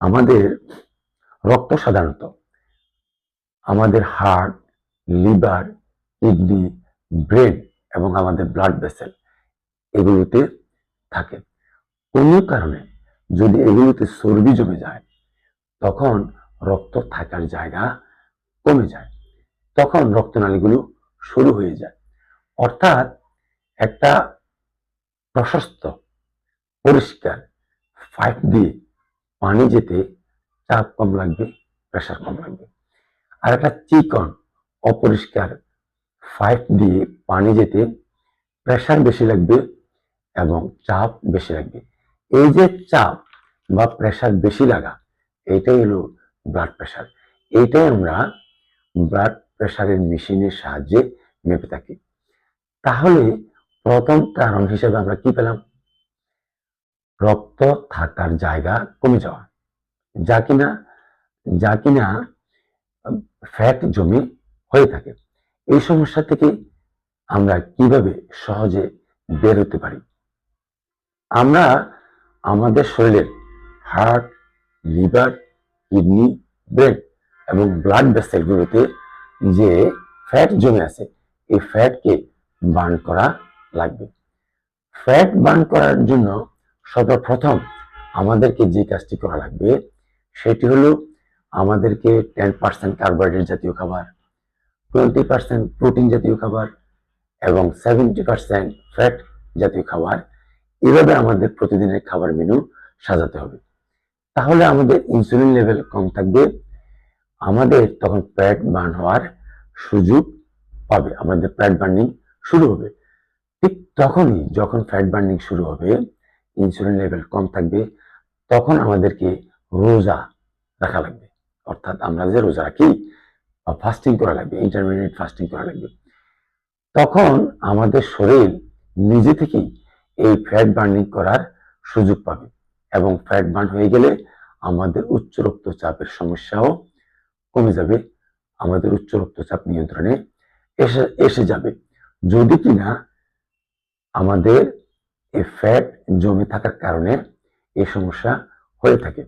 আমাদের রক্ত সাধারণত আমাদের হার্ট, লিভার, কিডনি, ব্রেন এবং আমাদের ব্লাড ভেসেল এগুলোতে থাকে। কোনো কারণে যদি এগুলোতে চর্বি জমে যায় তখন রক্ত থাকার জায়গা কমে যায়, তখন রক্তনালীগুলো শুরু হয়ে যায়। অর্থাৎ একটা প্রশস্ত পরিষ্কার পাইপ দিয়ে পানি যেতে চাপ কম লাগবে, প্রেশার কম লাগবে। আর একটা চিকন অপরিষ্কার পাইপ দিয়ে পানি যেতে প্রেশার বেশি লাগবে এবং চাপ বেশি লাগবে। এই যে চাপ বা প্রেশার বেশি লাগা, এইটাই হলো ব্লাড প্রেশার। এইটাই আমরা ব্লাড প্রেশারের মেশিনের সাহায্যে মেপে থাকি। তাহলে প্রথম কারণ হিসেবে আমরা কি পেলাম? রক্ত থাকার জায়গা কমে যাওয়া, যা কিনা ফ্যাট জমে হয়ে থাকে। এই সমস্যা থেকে আমরা কিভাবে সহজে বের হতে পারি? আমরা আমাদের শরীরের হার্ট, লিভার, কিডনি, ব্রেন এবং ব্লাড ভেসেলগুলোতে যে ফ্যাট জমে আছে, এই ফ্যাটকে বার্ন করা লাগবে। ফ্যাট বার্ন করার জন্য সর্বপ্রথম আমাদেরকে যে কাজটি করা লাগবে সেটি হলো আমাদেরকে 10% কার্বোহাইড্রেট জাতীয় খাবার, 20% প্রোটিন জাতীয় খাবার এবং 70% ফ্যাট জাতীয় খাবার, এভাবে আমাদের প্রতিদিনের খাবার মেনু সাজাতে হবে। তাহলে আমাদের ইনসুলিন লেভেল কম থাকবে, আমাদের তখন ফ্যাট বার্ন হওয়ার সুযোগ পাবে, আমাদের ফ্যাট বার্নিং শুরু হবে। ঠিক তখনই যখন ফ্যাট বার্নিং শুরু হবে, ইনসুলিন লেভেল কম থাকবে, তখন আমাদেরকে রোজা রাখা লাগবে। অর্থাৎ আমরা যে রোজা রাখি বা ফাস্টিং করা লাগবে, ইন্টারমিডিয়েট ফাস্টিং করা লাগবে। তখন আমাদের শরীর নিজে থেকেই এই ফ্যাট বার্নিং করার সুযোগ পাবে এবং ফ্যাট বার্ন হয়ে গেলে আমাদের উচ্চ রক্তচাপের সমস্যাও কমে যাবে, আমাদের উচ্চ রক্তচাপ নিয়ন্ত্রণে এসে যাবে, যদি কিনা আমাদের এই ফ্যাট জমে থাকার কারণে এই সমস্যা হয়ে থাকে।